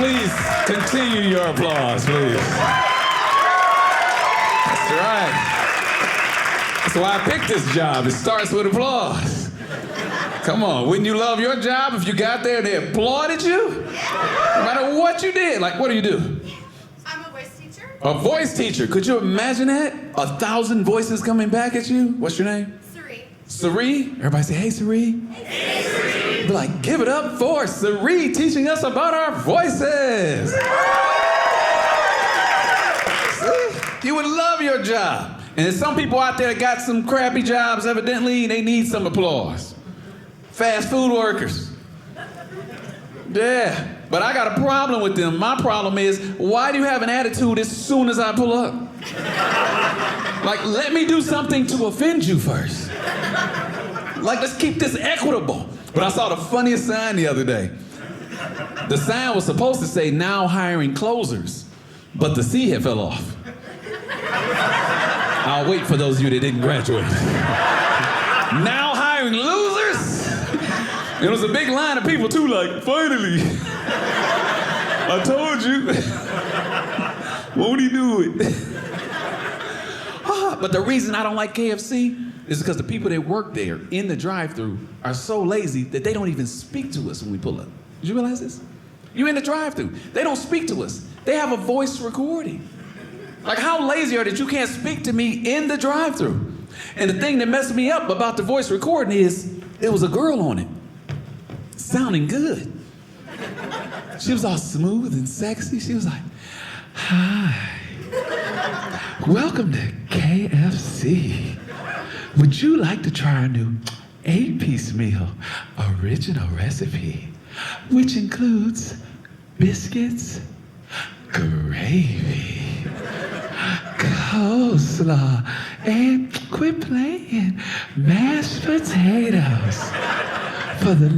please continue your applause, please. That's right. That's why I picked this job. It starts with applause. Come on, wouldn't you love your job if you got there and they applauded you? No matter what you did. Like, what do you do? I'm a voice teacher. A voice teacher. Could you imagine that? 1,000 voices coming back at you? What's your name? Sari? Everybody say, hey, Sari. Hey, Sari. Be like, give it up for Sari teaching us about our voices. See? You would love your job. And there's some people out there that got some crappy jobs, evidently, and they need some applause. Fast food workers. Yeah, but I got a problem with them. My problem is, why do you have an attitude as soon as I pull up? Like, let me do something to offend you first. Like, let's keep this equitable. But I saw the funniest sign the other day. The sign was supposed to say, now hiring closers, but the C had fell off. I'll wait for those of you that didn't graduate. Now hiring losers? It was a big line of people too, like, finally. I told you. Won't he do it? But the reason I don't like KFC is because the people that work there in the drive-thru are so lazy that they don't even speak to us when we pull up. Did you realize this? You're in the drive-thru. They don't speak to us. They have a voice recording. Like, how lazy are that you can't speak to me in the drive-thru? And the thing that messed me up about the voice recording is there was a girl on it, sounding good. She was all smooth and sexy. She was like, hi. Welcome to KFC. Would you like to try our new 8-piece meal original recipe, which includes biscuits, gravy, coleslaw, and quit playing, mashed potatoes for the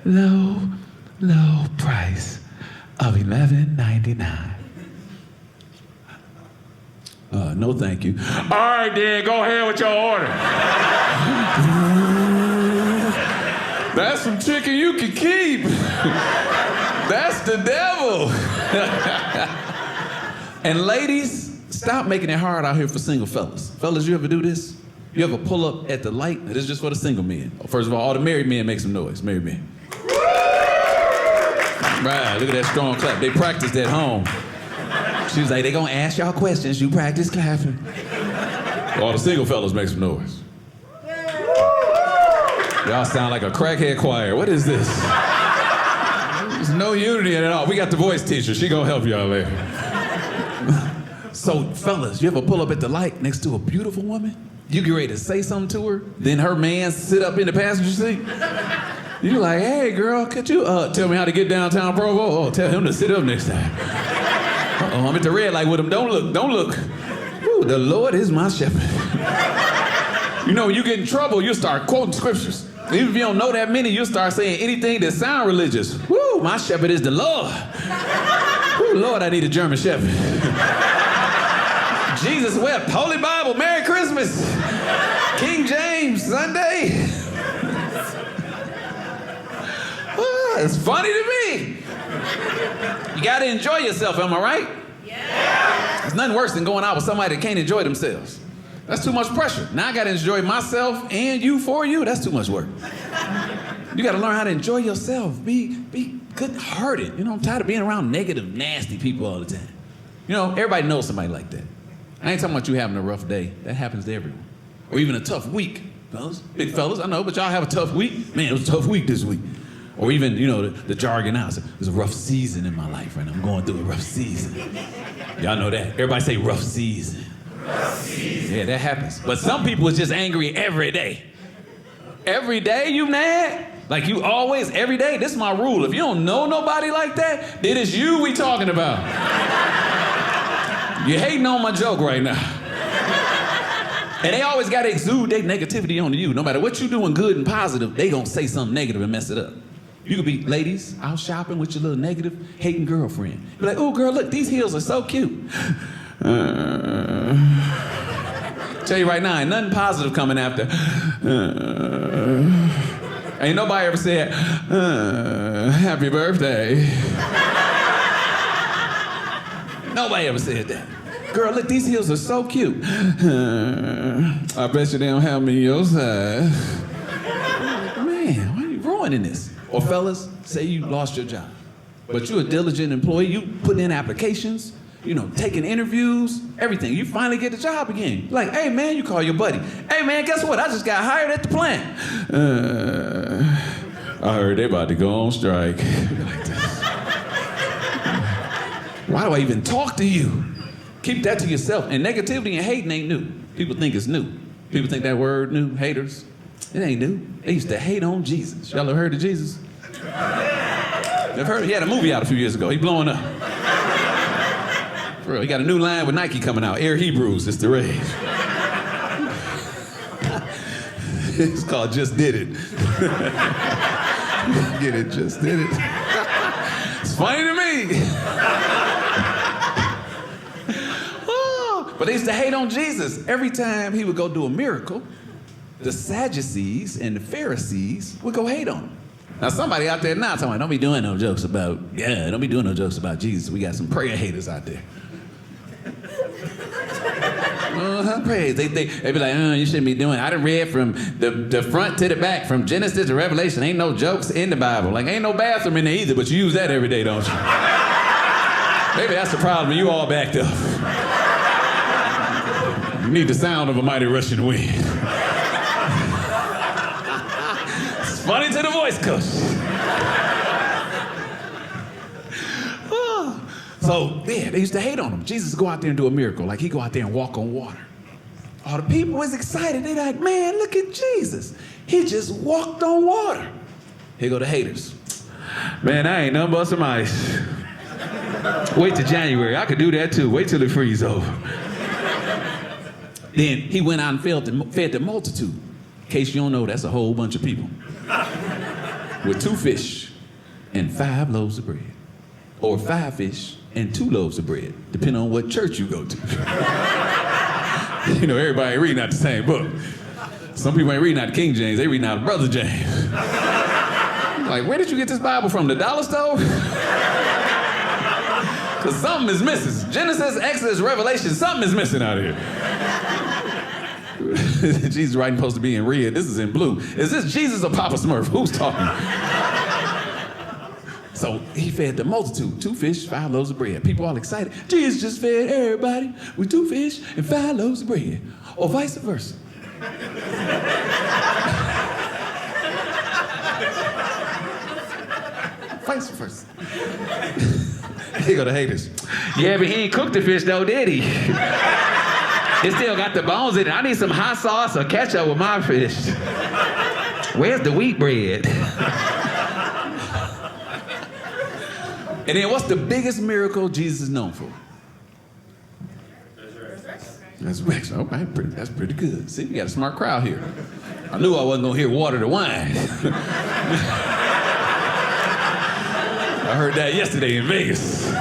low price of $11.99. No, thank you. All right, then, go ahead with your order. That's some chicken you can keep. That's the devil. And ladies, stop making it hard out here for single fellas. Fellas, you ever do this? You ever pull up at the light? This is just for the single men. First of all the married men make some noise. Married men. Right, look at that strong clap. They practiced at home. She was like, they gonna ask y'all questions, you practice clapping. All the single fellas make some noise. Y'all sound like a crackhead choir. What is this? There's no unity at all. We got the voice teacher. She gonna help y'all there. So, fellas, you ever pull up at the light next to a beautiful woman? You get ready to say something to her, then her man sit up in the passenger seat. You like, hey, girl, could you tell me how to get downtown Provo? Oh, tell him to sit up next time. Uh-oh, I'm at the red light with him. Don't look. Ooh, the Lord is my shepherd. You know, when you get in trouble, you start quoting scriptures. Even if you don't know that many, you'll start saying anything that sound religious. Woo, my shepherd is the Lord. Woo, Lord, I need a German shepherd. Jesus wept, Holy Bible, Merry Christmas, King James, Sunday. It's funny to me. You gotta enjoy yourself, am I right? Yeah. There's nothing worse than going out with somebody that can't enjoy themselves. That's too much pressure. Now I gotta enjoy myself and you for you. That's too much work. You gotta learn how to enjoy yourself. Be good-hearted. You know, I'm tired of being around negative, nasty people all the time. You know, everybody knows somebody like that. I ain't talking about you having a rough day. That happens to everyone. Or even a tough week. Fellas, big fellas, I know, but y'all have a tough week. Man, it was a tough week this week. Or even, you know, the jargon out. It was a rough season in my life right now. I'm going through a rough season. Y'all know that. Everybody say rough season. Rough season. Yeah, that happens. But some people is just angry every day. Every day you mad? Like you always, every day? This is my rule. If you don't know nobody like that, then it's you we talking about. You hating on my joke right now. And they always got to exude their negativity on you. No matter what you doing good and positive, they gonna say something negative and mess it up. You could be, ladies, out shopping with your little negative, hating girlfriend. Be like, oh girl, look, these heels are so cute. Tell you right now, ain't nothing positive coming after. Ain't nobody ever said, happy birthday. Nobody ever said that. Girl, look, these heels are so cute. I bet you they don't have me your size. Man, why are you ruining this? Or fellas, say you lost your job, but you're a diligent employee. You put in applications, taking interviews, everything. You finally get the job again. Like, hey, man, you call your buddy. Hey, man, guess what? I just got hired at the plant. I heard they about to go on strike. Like this. Why do I even talk to you? Keep that to yourself. And negativity and hating ain't new. People think it's new. People think that word new, haters. It ain't new. They used to hate on Jesus. Y'all ever heard of Jesus? Never heard? He had a movie out a few years ago. He blowing up. For real, he got a new line with Nike coming out. Air Hebrews, it's the rage. It's called Just Did It. Get it, Just Did It. It's funny to me. But they used to hate on Jesus. Every time he would go do a miracle, the Sadducees and the Pharisees would go hate on him. Now somebody out there now talking about, don't be doing no jokes about Jesus. We got some prayer haters out there. Praise. They be like, you shouldn't be doing it. I done read from the front to the back, from Genesis to Revelation. Ain't no jokes in the Bible. Like, ain't no bathroom in there either, but you use that every day, don't you? Maybe that's the problem. You all backed up. You need the sound of a mighty rushing wind. It's funny to the voice coach. So, yeah, they used to hate on him. Jesus would go out there and do a miracle. Like, he'd go out there and walk on water. All the people was excited. They're like, man, look at Jesus. He just walked on water. Here go the haters. Man, I ain't nothing but some ice. Wait till January. I could do that too. Wait till it freezes over. Then he went out and fed the multitude. In case you don't know, that's a whole bunch of people. With 2 fish and 5 loaves of bread. Or 5 fish and 2 loaves of bread, depending on what church you go to. Everybody ain't reading out the same book. Some people ain't reading out the King James, they reading out the Brother James. Like, where did you get this Bible from, the dollar store? Because something is missing. Genesis, Exodus, Revelation, something is missing out here. Jesus' writing supposed to be in red, this is in blue. Is this Jesus or Papa Smurf? Who's talking? So he fed the multitude, 2 fish, 5 loaves of bread. People all excited. Jesus just fed everybody with 2 fish and 5 loaves of bread. Or vice versa. Vice versa. Here go the haters. Yeah, but he ain't cooked the fish though, did he? It still got the bones in it. I need some hot sauce or ketchup with my fish. Where's the wheat bread? And then what's the biggest miracle Jesus is known for? Resurrection. Okay, that's pretty good. See, we got a smart crowd here. I knew I wasn't going to hear water to wine. I heard that yesterday in Vegas.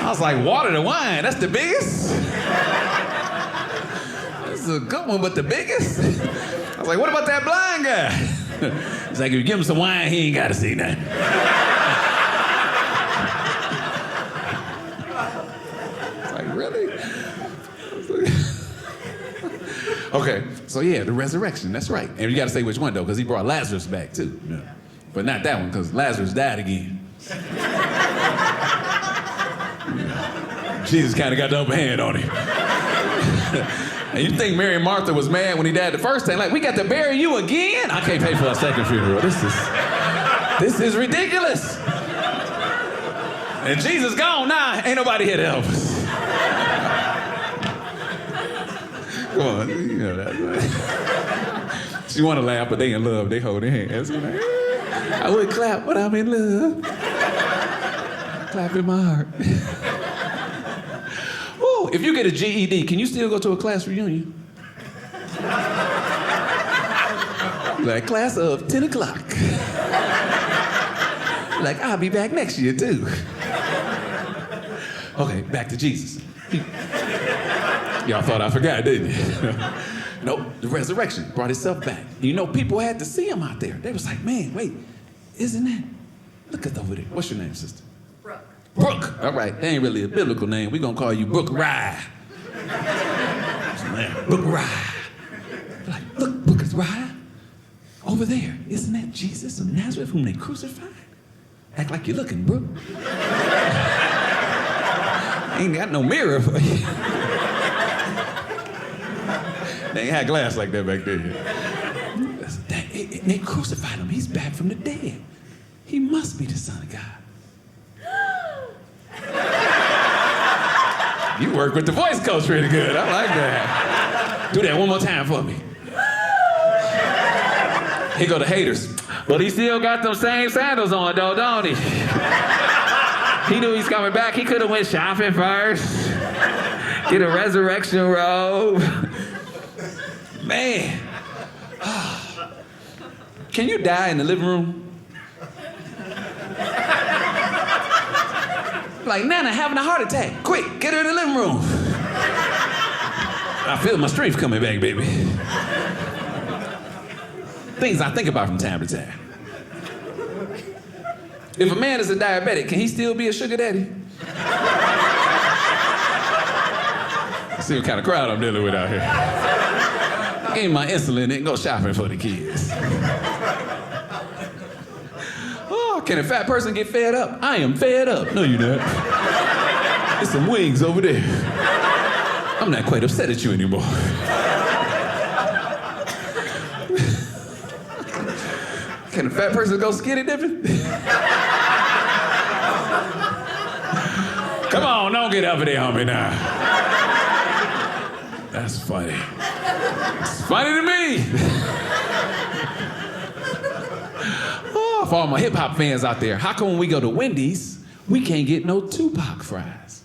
I was like, water to wine, that's the biggest? This is a good one, but the biggest? I was like, what about that blind guy? He's like, if you give him some wine, he ain't got to see nothing. Okay, so yeah, the resurrection, that's right. And you got to say which one, though, because he brought Lazarus back, too. Yeah. But not that one, because Lazarus died again. Yeah. Jesus kind of got the upper hand on him. And you think Mary and Martha was mad when he died the first time? Like, we got to bury you again? I can't pay for a second funeral. This is ridiculous. And Jesus gone now. Ain't nobody here to help us. Come on, you know that, right? She want to laugh, but they in love. They hold their hands. Like, I would clap, but I'm in love. Clap in my heart. Ooh, if you get a GED, can you still go to a class reunion? Like, class of 10 o'clock. Like, I'll be back next year, too. Okay, back to Jesus. Y'all thought I forgot, didn't you? Nope, the resurrection brought itself back. You know, people had to see him out there. They was like, man, wait, isn't that? Look at over there. What's your name, sister? Brooke. Brooke. All right, that ain't really a biblical name. We're gonna call you Brooke Rye. Brooke Rye. Like, look, Brooke is Rye. Over there, isn't that Jesus of Nazareth whom they crucified? Act like you're looking, Brooke. Ain't got no mirror for you. They ain't had glass like that back then. They crucified him. He's back from the dead. He must be the Son of God. You work with the voice coach really good. I like that. Do that one more time for me. Here go the haters. But he still got them same sandals on, though, don't he? He knew he's coming back. He could have went shopping first. Get a resurrection robe. Man. Can you die in the living room? Like, Nana having a heart attack. Quick, get her in the living room. I feel my strength coming back, baby. Things I think about from time to time. If a man is a diabetic, can he still be a sugar daddy? See what kind of crowd I'm dealing with out here. Give me my insulin and go shopping for the kids. Oh, can a fat person get fed up? I am fed up. No, you're not. There's some wings over there. I'm not quite upset at you anymore. Can a fat person go skinny dipping? Come on, don't get up there on me now. That's funny. It's funny to me. Oh, for all my hip-hop fans out there, how come when we go to Wendy's, we can't get no Tupac fries?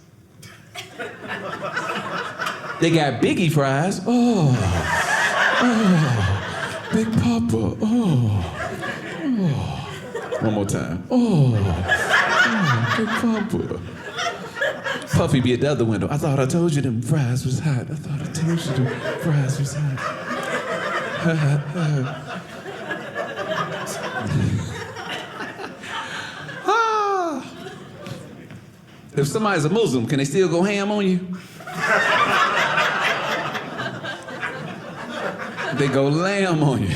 They got Biggie fries. Oh, Big Papa. Oh. One more time. Oh, Big Papa. Puffy be at the other window. I thought I told you them fries was hot. I thought I told you them fries was hot. If somebody's a Muslim, can they still go ham on you? They go lamb on you.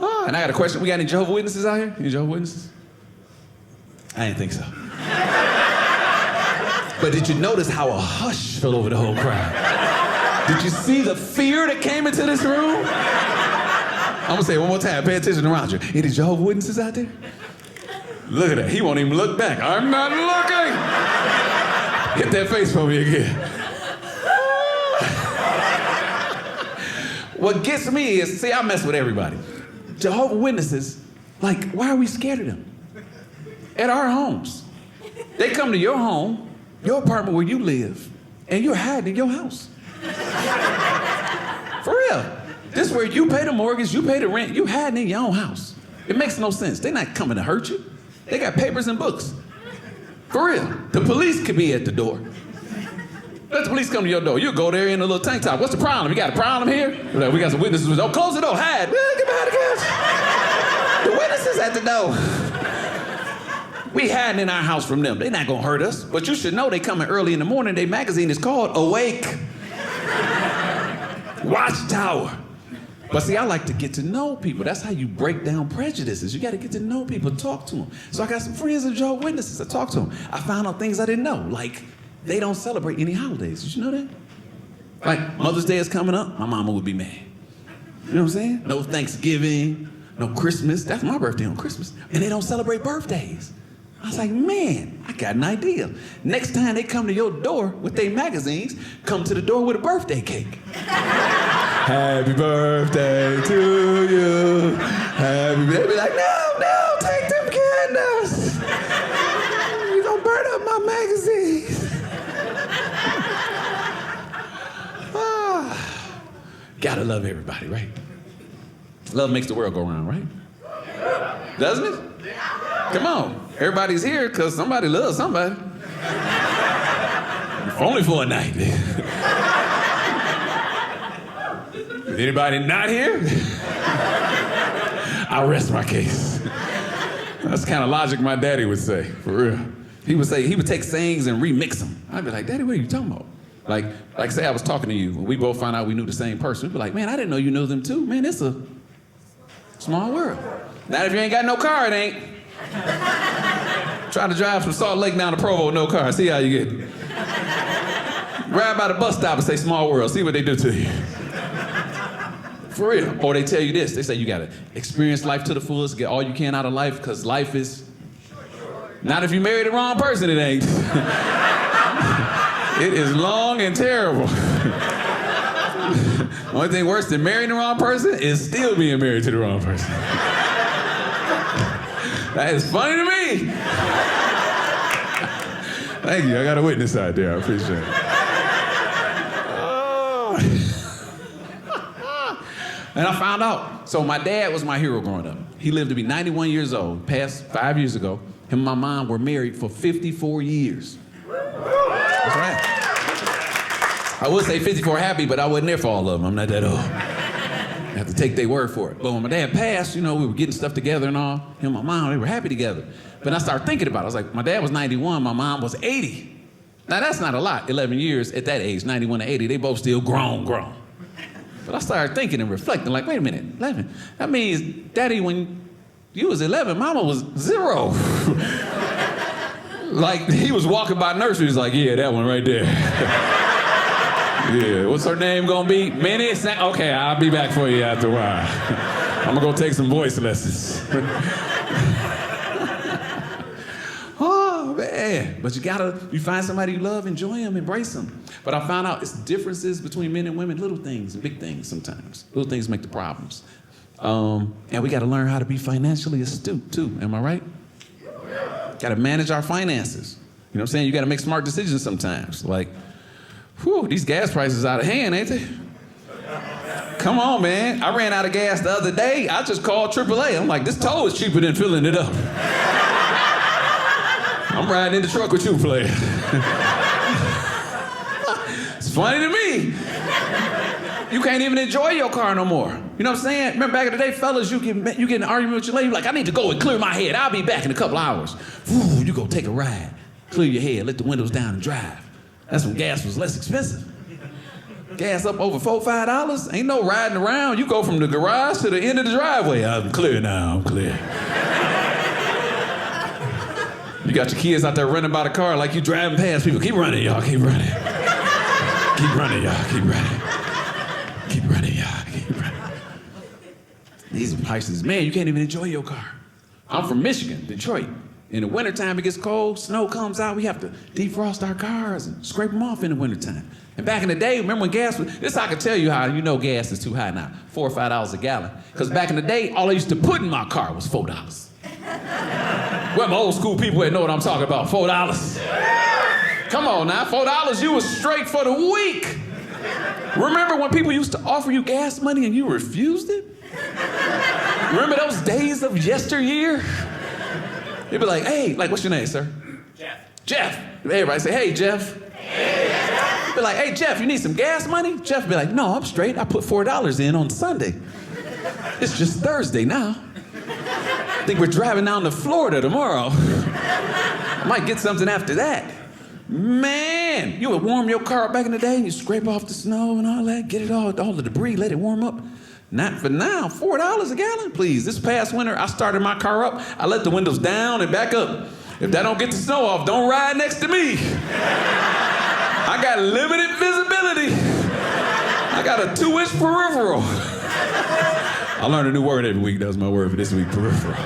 Oh, and I got a question. We got any Jehovah's Witnesses out here? Any Jehovah's Witnesses? I didn't think so. But did you notice how a hush fell over the whole crowd? Did you see the fear that came into this room? I'm gonna say it one more time. Pay attention around you. Any Jehovah's Witnesses out there? Look at that. He won't even look back. I'm not looking. Hit that face for me again. What gets me is, see, I mess with everybody. Jehovah's Witnesses, like, why are we scared of them? At our homes. They come to your home, your apartment where you live, and you're hiding in your house. For real. This is where you pay the mortgage, you pay the rent, you hiding in your own house. It makes no sense. They're not coming to hurt you. They got papers and books. For real. The police could be at the door. Let the police come to your door. You go there in a little tank top. What's the problem? You got a problem here? We got some witnesses. Oh, close the door. Hide. Get behind the couch. The witnesses at the door. We hiding in our house from them. They're not gonna hurt us. But you should know they coming early in the morning. Their magazine is called Awake. Watchtower. But see, I like to get to know people. That's how you break down prejudices. You got to get to know people, talk to them. So I got some friends that Jehovah's Witnesses. I talk to them. I found out things I didn't know. Like, they don't celebrate any holidays. Did you know that? Like, Mother's Day is coming up. My mama would be mad. You know what I'm saying? No Thanksgiving, no Christmas. That's my birthday on Christmas. And they don't celebrate birthdays. I was like, man, I got an idea. Next time they come to your door with their magazines, come to the door with a birthday cake. Happy birthday to you. Happy birthday. They be like, no, take them candles. You're gonna burn up my magazines. Gotta love everybody, right? Love makes the world go round, right? Doesn't it? Come on. Everybody's here because somebody loves somebody. If only for a night. Is anybody not here? I rest my case. That's the kind of logic my daddy would say, for real. He would take sayings and remix them. I'd be like, Daddy, what are you talking about? Like say I was talking to you, and we both found out we knew the same person. We'd be like, man, I didn't know you knew them too. Man, it's a small world. Now, if you ain't got no car, it ain't. Try to drive from Salt Lake down to Provo, no car. See how you get. Ride by the bus stop and say small world. See what they do to you. For real. Or they tell you this. They say you got to experience life to the fullest, get all you can out of life, because life is... Not if you marry the wrong person, it ain't. It is long and terrible. Only thing worse than marrying the wrong person is still being married to the wrong person. That is funny to me. Thank you. I got a witness out there. I appreciate it. Oh. And I found out. So my dad was my hero growing up. He lived to be 91 years old, passed 5 years ago. Him and my mom were married for 54 years. That's right. I would say 54 happy, but I wasn't there for all of them. I'm not that old. I have to take their word for it. But when my dad passed, we were getting stuff together and all. Him and my mom, they were happy together. But I started thinking about it. I was like, my dad was 91, my mom was 80. Now, that's not a lot, 11 years at that age, 91 to 80. They both still grown. But I started thinking and reflecting, like, wait a minute, 11. That means, Daddy, when you was 11, Mama was 0. Like, he was walking by nursery, he's like, yeah, that one right there. Yeah, what's her name gonna be? Minnie? Okay, I'll be back for you after a while. I'm gonna go take some voice lessons. Oh, man. But you find somebody you love, enjoy them, embrace them. But I found out it's differences between men and women, little things and big things sometimes. Little things make the problems. And we gotta learn how to be financially astute too, am I right? Gotta manage our finances. You know what I'm saying? You gotta make smart decisions sometimes. Like, whew, these gas prices out of hand, ain't they? Come on, man. I ran out of gas the other day. I just called AAA. I'm like, this toll is cheaper than filling it up. I'm riding in the truck with you, player. It's funny to me. You can't even enjoy your car no more. You know what I'm saying? Remember back in the day, fellas, you get in an argument with your lady, you're like, I need to go and clear my head. I'll be back in a couple hours. Woo, you go take a ride. Clear your head, let the windows down and drive. That's when gas was less expensive. Gas up over $4, $5. Ain't no riding around. You go from the garage to the end of the driveway. I'm clear now, I'm clear. You got your kids out there running by the car like you driving past people. Keep running, y'all, keep running. Keep running, y'all, keep running. Keep running, y'all, keep running. These prices, man, you can't even enjoy your car. I'm from Michigan, Detroit. In the wintertime, it gets cold, snow comes out, we have to defrost our cars and scrape them off in the wintertime. And back in the day, remember when gas was, this I can tell you how you know gas is too high now, $4 or $5 a gallon. Because back in the day, all I used to put in my car was $4. Well, my old school people that know what I'm talking about, $4. Come on now, $4, you was straight for the week. Remember when people used to offer you gas money and you refused it? Remember those days of yesteryear? They'd be like, hey, like, what's your name, sir? Jeff. Everybody say, hey, Jeff. Hey, Jeff. Be like, hey, Jeff, you need some gas money? Jeff be like, no, I'm straight. I put $4 in on Sunday. It's just Thursday now. I think we're driving down to Florida tomorrow. I might get something after that. Man, you would warm your car up back in the day and you scrape off the snow and all that, get it all the debris, let it warm up. Not for now, $4 a gallon, please. This past winter, I started my car up. I let the windows down and back up. If that don't get the snow off, don't ride next to me. I got limited visibility. I got a 2-inch peripheral. I learn a new word every week. That was my word for this week, peripheral.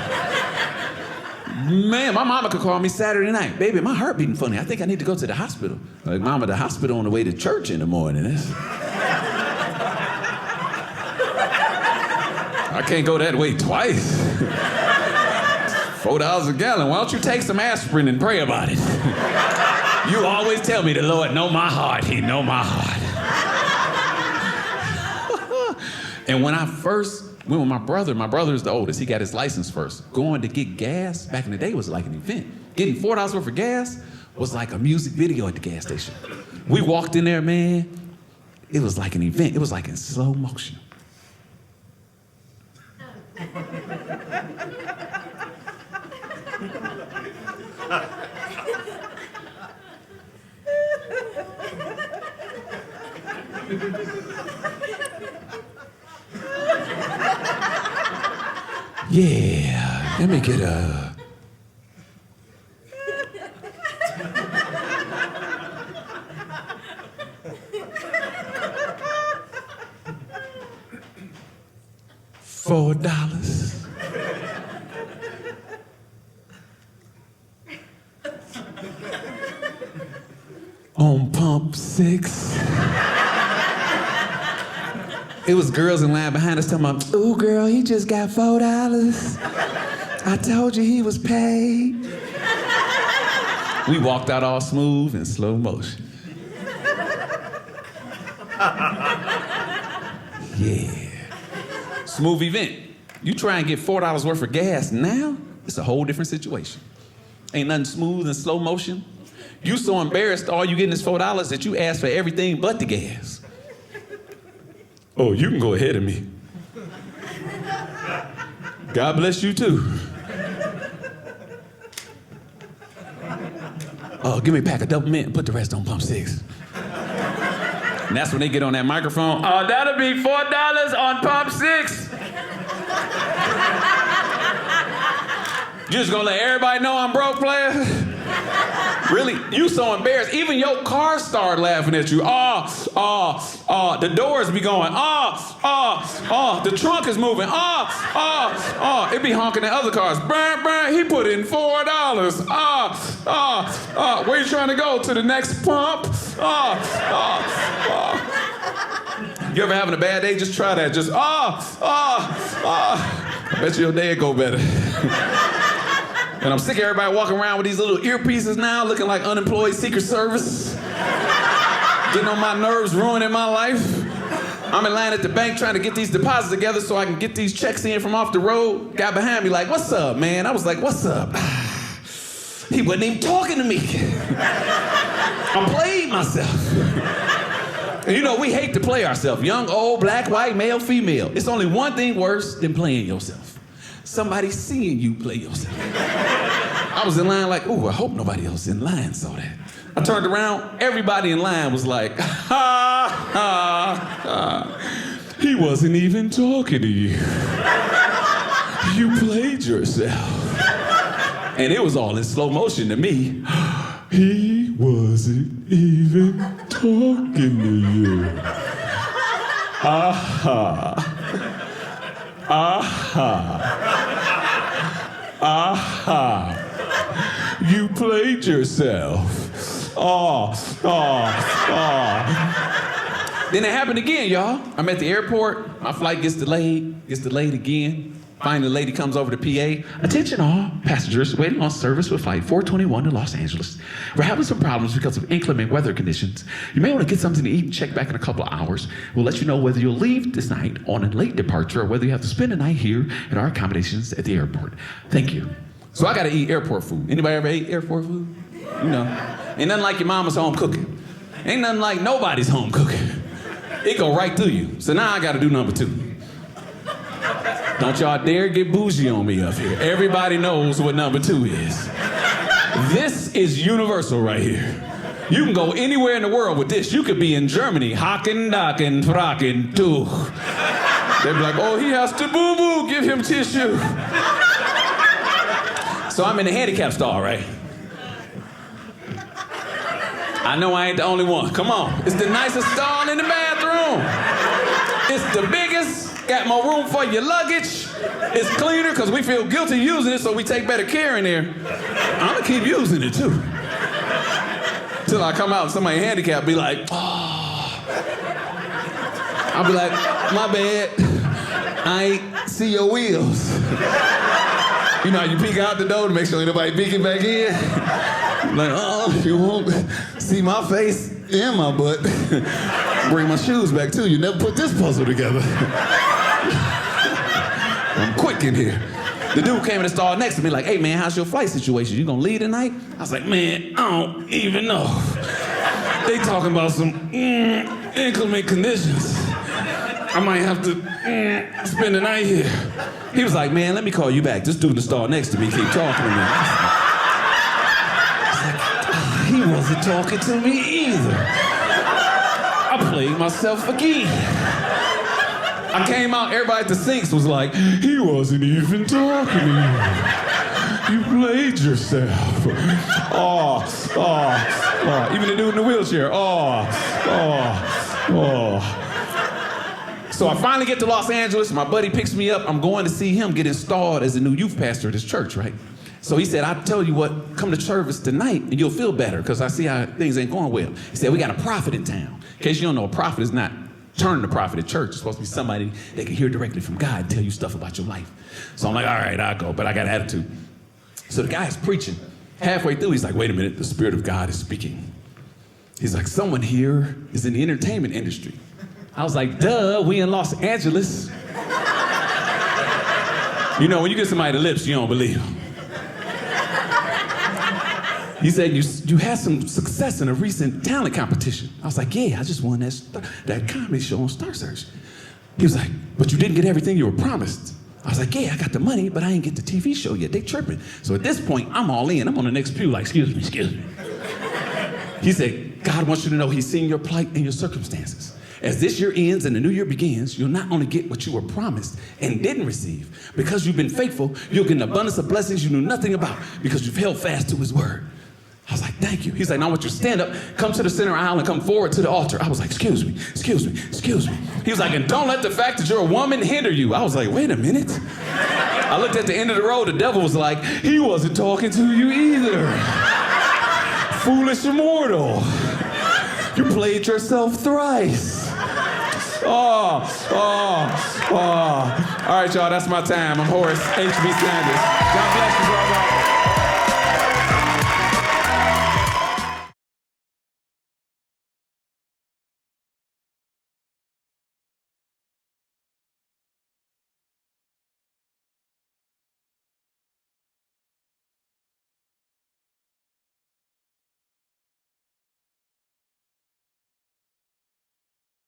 Man, my mama could call me Saturday night. Baby, my heart beating funny. I think I need to go to the hospital. Like, Mama, the hospital on the way to church in the morning. I can't go that way twice. $4 a gallon. Why don't you take some aspirin and pray about it? You always tell me the Lord know my heart. He know my heart. And when I first went with my brother is the oldest. He got his license first. Going to get gas back in the day was like an event. Getting $4 worth of gas was like a music video at the gas station. We walked in there, man. It was like an event. It was like in slow motion. Yeah, let me get a... $4. On pump 6. It was girls in line behind us talking about, ooh, girl, he just got $4. I told you he was paid. We walked out all smooth in slow motion. Yeah. Smooth event. You try and get $4 worth of gas now, it's a whole different situation. Ain't nothing smooth in slow motion. You so embarrassed all you getting is $4 that you ask for everything but the gas. Oh, you can go ahead of me. God bless you too. Oh, give me a pack of double mint and put the rest on pump 6. And that's when they get on that microphone. Oh, that'll be $4 on pump 6. You just gonna let everybody know I'm broke, player? Really? You so embarrassed. Even your car started laughing at you. The doors be going. The trunk is moving. It be honking at other cars. Brr, brr, he put in $4. Where you trying to go? To the next pump? You ever having a bad day? Just try that. Just, I bet you your day will go better. And I'm sick of everybody walking around with these little earpieces now, looking like unemployed Secret Service. Getting on my nerves, ruining my life. I'm in line at the bank trying to get these deposits together so I can get these checks in from off the road. Guy behind me like, what's up, man? I was like, what's up? He wasn't even talking to me. I played myself. And you know, we hate to play ourselves. Young, old, black, white, male, female. It's only one thing worse than playing yourself. Somebody seeing you play yourself. I was in line like, ooh, I hope nobody else in line saw that. I turned around, everybody in line was like, ha, ha, ha. He wasn't even talking to you. You played yourself. And it was all in slow motion to me. He wasn't even talking to you. Aha. Aha. Aha. You played yourself. Then it happened again, y'all. I'm at the airport. My flight gets delayed again. Finally, the lady comes over to PA. Attention all passengers waiting on service with flight 421 to Los Angeles. We're having some problems because of inclement weather conditions. You may want to get something to eat and check back in a couple of hours. We'll let you know whether you'll leave this night on a late departure or whether you have to spend the night here at our accommodations at the airport. Thank you. So I got to eat airport food. Anybody ever ate airport food? You know, ain't nothing like your mama's home cooking. Ain't nothing like nobody's home cooking. It go right through you. So now I got to do number 2. Don't y'all dare get bougie on me up here. Everybody knows what number 2 is. This is universal right here. You can go anywhere in the world with this. You could be in Germany, Haken, Daken, Fraken, Tuch. They'd be like, oh, he has to boo-boo, give him tissue. So I'm in the handicap stall, right? I know I ain't the only one. Come on. It's the nicest stall in the bathroom. It's the biggest. Got more room for your luggage. It's cleaner because we feel guilty using it, so we take better care in there. I'm gonna keep using it too. Till I come out and somebody handicapped be like, oh. I'll be like, my bad. I ain't see your wheels. You know how you peek out the door to make sure ain't nobody peeking back in? Like, oh, you won't see my face and my butt. Bring my shoes back too. You never put this puzzle together. I'm quick in here. The dude came in the stall next to me like, hey man, how's your flight situation? You gonna leave tonight? I was like, man, I don't even know. They talking about some inclement conditions. I might have to spend the night here. He was like, man, let me call you back. This dude in the stall next to me keep talking to me. He wasn't talking to me either. I played myself again. I came out, everybody at the sinks was like, he wasn't even talking to you. You played yourself. Oh. Even the dude in the wheelchair. Oh. So I finally get to Los Angeles. My buddy picks me up. I'm going to see him get installed as a new youth pastor at his church, right? So he said, I'll tell you what, come to service tonight and you'll feel better because I see how things ain't going well. He said, we got a prophet in town. In case you don't know, a prophet is not turning the prophet at church. It's supposed to be somebody that can hear directly from God and tell you stuff about your life. So I'm like, all right, I'll go, but I got attitude. So the guy's preaching. Halfway through, he's like, wait a minute, the Spirit of God is speaking. He's like, someone here is in the entertainment industry. I was like, duh, we in Los Angeles. You know, when you get somebody the lips, you don't believe them. He said, you had some success in a recent talent competition. I was like, yeah, I just won that comedy show on Star Search. He was like, but you didn't get everything you were promised. I was like, yeah, I got the money, but I ain't get the TV show yet. They tripping. So at this point, I'm all in. I'm on the next pew like, excuse me. He said, God wants you to know he's seeing your plight and your circumstances. As this year ends and the new year begins, you'll not only get what you were promised and didn't receive, because you've been faithful, you'll get an abundance of blessings you knew nothing about because you've held fast to his word. I was like, thank you. He's like, now I want you to stand up, come to the center aisle and come forward to the altar. I was like, excuse me. He was like, and don't let the fact that you're a woman hinder you. I was like, wait a minute. I looked at the end of the road, the devil was like, he wasn't talking to you either. Foolish immortal. You played yourself thrice. Oh. All right, y'all, that's my time. I'm Horace H.B. Sanders. God bless you, brother.